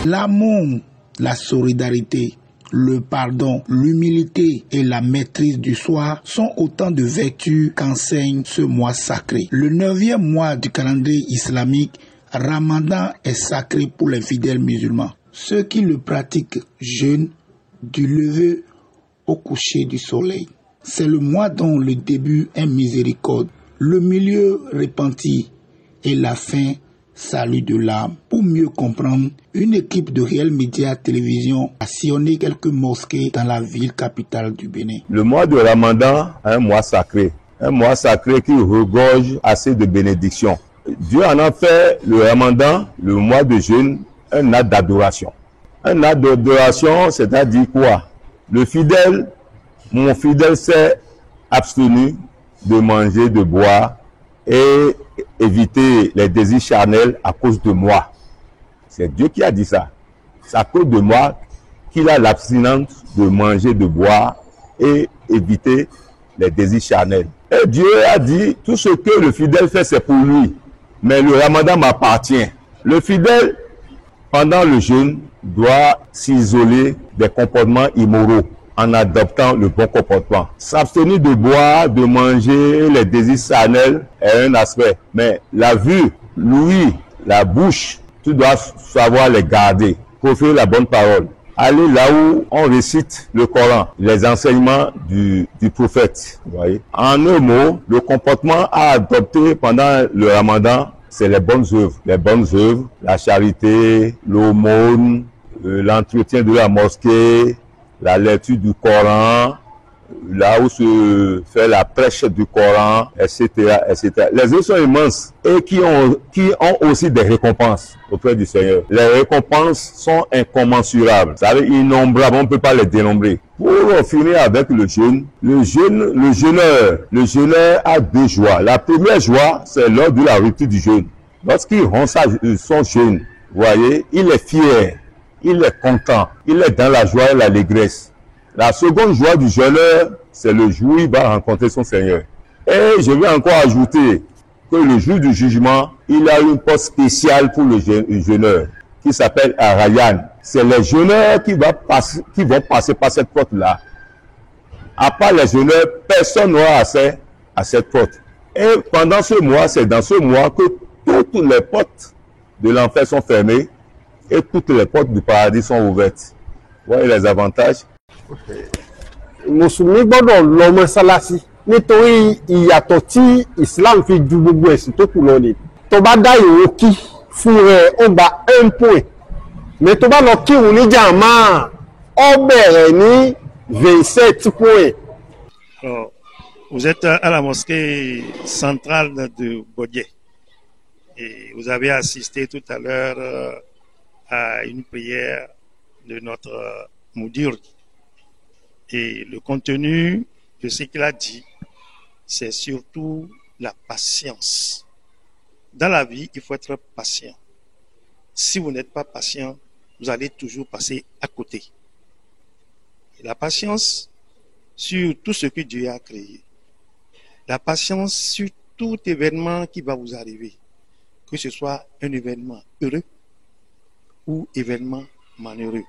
L'amour, la solidarité, le pardon, l'humilité et la maîtrise du soi sont autant de vertus qu'enseigne ce mois sacré. Le 9e mois du calendrier islamique, Ramadan est sacré pour les fidèles musulmans. Ceux qui le pratiquent jeûnent du lever au coucher du soleil. C'est le mois dont le début est miséricorde, le milieu repenti et la fin salut de l'âme. Pour mieux comprendre, une équipe de Réel Média Télévision a sillonné quelques mosquées dans la ville capitale du Bénin. Le mois de Ramadan est un mois sacré qui regorge assez de bénédictions. Dieu en a fait le Ramadan, le mois de jeûne, un acte d'adoration. Un acte d'adoration, c'est-à-dire quoi? Mon fidèle s'est abstenu de manger, de boire et éviter les désirs charnels à cause de moi. C'est Dieu qui a dit ça. C'est à cause de moi qu'il a l'abstinence de manger, de boire et éviter les désirs charnels. Et Dieu a dit, tout ce que le fidèle fait, c'est pour lui. Mais le Ramadan m'appartient. Le fidèle, pendant le jeûne, doit s'isoler des comportements immoraux en adoptant le bon comportement. S'abstenir de boire, de manger, les désirs charnels est un aspect. Mais la vue, l'ouïe, la bouche, tu dois savoir les garder. Proférer la bonne parole. Aller là où on récite le Coran, les enseignements du prophète. Vous voyez? En un mot, le comportement à adopter pendant le Ramadan, c'est les bonnes œuvres. Les bonnes œuvres, la charité, l'aumône, l'entretien de la mosquée, la lecture du Coran, là où se fait la prêche du Coran, etc., etc. Les œuvres sont immenses et qui ont aussi des récompenses auprès du Seigneur. Les récompenses sont incommensurables, ça veut dire innombrables, on ne peut pas les dénombrer. Pour finir avec le jeûne, le jeûneur a deux joies. La première joie, c'est lors de la rupture du jeûne. Lorsqu'il rompt son jeûne, vous voyez, il est fier, il est content, il est dans la joie et l'allégresse. La seconde joie du jeûneur, c'est le jour où il va rencontrer son Seigneur. Et je vais encore ajouter que le jour du jugement, il a une porte spéciale pour le jeûneur, qui s'appelle Arayan. C'est les jeûneurs qui vont passer par cette porte-là. À part les jeûneurs, personne n'aura accès à cette porte. Et pendant ce mois, c'est dans ce mois que toutes les portes de l'enfer sont fermées et toutes les portes du paradis sont ouvertes. Vous voyez les avantages? Mùsùlùmí gbọ́dọ̀ lọ mọ́sálásí nítorí ìyàtọ̀ tí Islam fi ju gbogbo ẹ̀sìn tó kù lọ ni. Tó bá dá ìrun kí fún rẹ̀ ó gba 1 point. Mais tó bá lọ kírun ní jàmáà ó bẹ̀rẹ̀ ní 27 points. Alors, vous êtes à la mosquée centrale de Bodié et vous avez assisté tout à l'heure à une prière de notre Moudir. Et le contenu de ce qu'il a dit, c'est surtout la patience. Dans la vie, il faut être patient. Si vous n'êtes pas patient, vous allez toujours passer à côté. Et la patience sur tout ce que Dieu a créé. La patience sur tout événement qui va vous arriver. Que ce soit un événement heureux ou événement malheureux.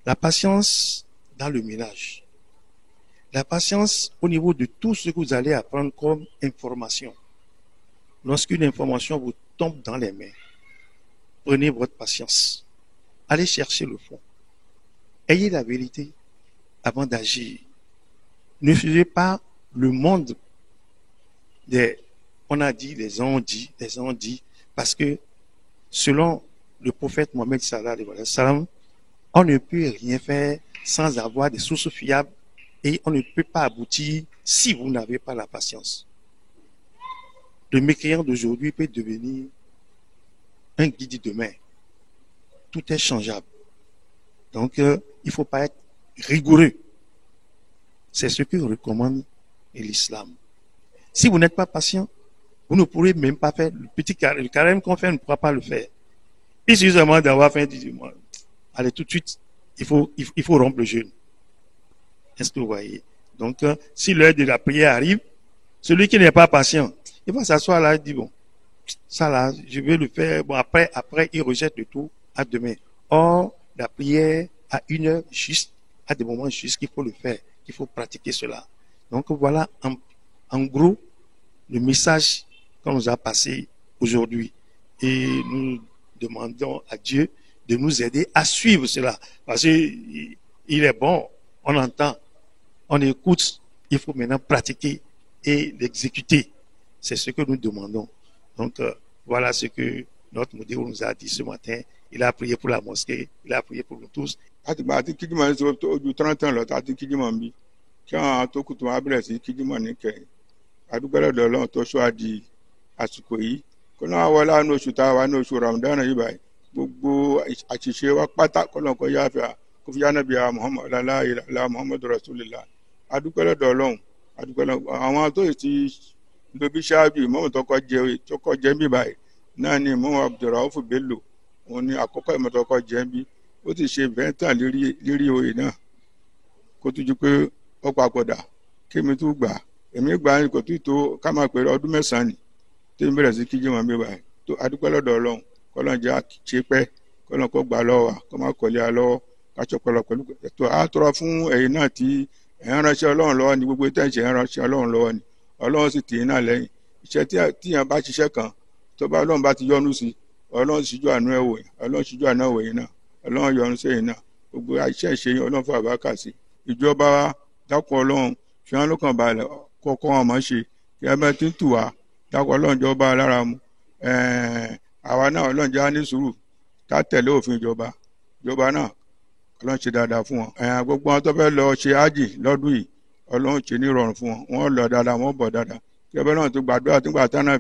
La patience dans le ménage. La patience au niveau de tout ce que vous allez apprendre comme information. Lorsqu'une information vous tombe dans les mains, prenez votre patience. Allez chercher le fond. Ayez la vérité avant d'agir. Ne suivez pas le monde on a dit, les gens ont dit, parce que selon le prophète Mohammed sallallahu alayhi wa sallam, on ne peut rien faire sans avoir des sources fiables et on ne peut pas aboutir si vous n'avez pas la patience. Le mécréant d'aujourd'hui peut devenir un guide demain. Tout est changeable. Donc, il ne faut pas être rigoureux. C'est ce que recommande l'islam. Si vous n'êtes pas patient, vous ne pourrez même pas faire le carême qu'on fait, on ne pourra pas le faire. Il suffit seulement d'avoir fait 18 mois. Allez, tout de suite, il faut rompre le jeûne. Est-ce que vous voyez? Donc, si l'heure de la prière arrive, celui qui n'est pas patient, il va s'asseoir là et dire, bon, ça là, je vais le faire. Bon, après, il rejette le tout à demain. Or, la prière à une heure juste, à des moments justes qu'il faut le faire, qu'il faut pratiquer cela. Donc voilà en gros le message qu'on nous a passé aujourd'hui. Et nous demandons à Dieu de nous aider à suivre cela. Parce qu'il est bon, on entend, on écoute, il faut maintenant pratiquer et l'exécuter. C'est ce que nous demandons. Donc voilà ce que notre modèle nous a dit ce matin. Il a prié pour la mosquée, il a prié pour nous tous. Àti kíjímọ̀ ní sọ ojú 30 lọ àti kíjímọ̀ ń bí kí àwọn tó kù tó wá bẹ̀rẹ̀ sí kíjímọ̀ ní kẹyìn adúgbò lọ́dọ̀ Ọlọ́run tó sọ àdì àsìkò yìí kó náà wọlé àwọn oṣù tá a wà ní oṣù Ramadan yìí báyìí gbogbo àṣìṣe wa pátá kọ́lọ́n kọ́ yáfẹ́ kó fi yánà bí i Muhammadu Rasulillah adúgbò lọ́dọ̀ Ọlọ́run adúgbò lọ́dọ̀ àwọn tó ti lóbi ṣáájú ìmọ̀mù tó kọ́ jẹ́ bí báyìí náà ni ìmọ̀mù Abdulrauf Bello òun ni àkọ́kọ́ ìmọ̀ tó kọ́ jẹ́ bí ó ti ṣe bẹ́ńtà lérí oyè náà kó tó ju pé ó papòdà kémi tó gbà èmi gbà kò tó ká máa pèrè ọdún 9 ni tí mi bẹ̀rẹ̀ sí kíjí wọn bí báyìí tó adúpẹ́ lọ́dọ̀ Ọlọ́run kọ́lọ́n jẹ́ ṣe pẹ́ kọ́lọ́n kó gbà lọ́wọ́ wa kó má kọ́lé a lọ́wọ́ káṣọ pẹ̀lú ètò àtọ́rọ fún ẹ̀yin náà tí ẹ̀yin ránṣẹ́ Ọlọ́run lọ́wọ́ ni gbogbo tẹ̀sí ẹ̀yin ránṣẹ́ Ọlọ́run lọ́wọ́ ni Ọlọ́run sì tì í náà lẹ́yìn iṣẹ́ tí yẹn bá ṣiṣẹ́ kan tó bá Ọlọ́run bá ti yọ́nú sí Ọlọ́run ṣíjú àánú ẹ̀ wò yín Ọlọ́run ṣíjú àánú ẹ̀ wò yín náà Ọlọ́run yọ́nú sẹ́yìn náà gbogbo iṣẹ́ ìṣe yín Ọlọ́run fún àbákà sí ìjọba wa dákun Ọlọ́run fi hàn lọ́kàn balẹ̀ kọ́kọ́ wọn mọ̀ ṣe kí ẹ bá ti ń tù wá dákun Ọlọ́run jọba lára mu àwa náà Ọlọ́run jẹ́ á ní sùúrù ká tẹ̀lé òfin ìjọba náà Ọlọ́run ṣe dáadáa fún wọn gbogbo wọn tó fẹ́ lọ ṣe ájì lọ́dún yìí Ọlọ́run ṣe ní ìrọ̀rùn fún wọn wọn lọ dáadáa wọn bọ̀ dáadáa kí ẹ bá náà tó gbàdúrà tó gbà tánà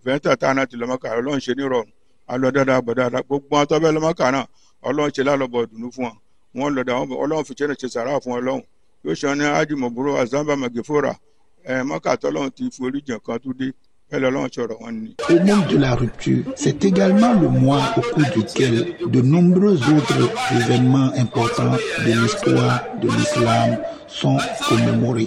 fẹ́ntà tánà ti lọ́mọ́kà Ọlọ́run ṣe ní ìrọ̀rùn alọ́ dáadáa bọ̀ dáadáa gbogbo wọn tó fẹ́ lọ́mọ́kà náà Ọlọ́run ṣe lálọ́bọ̀ dùnú fún wọn wọn lọ dáadáa Ọlọ́run fi ṣe sàrà fún Ọlọ́run yóò ṣe ní ájì mọ̀búrò azamba magefora mọ́kà tọ́lọ́run ti forí jàn kan tó dé Au moment de la rupture, c'est également le mois au cours duquel de nombreux autres événements importants de l'histoire de l'islam sont commémorés.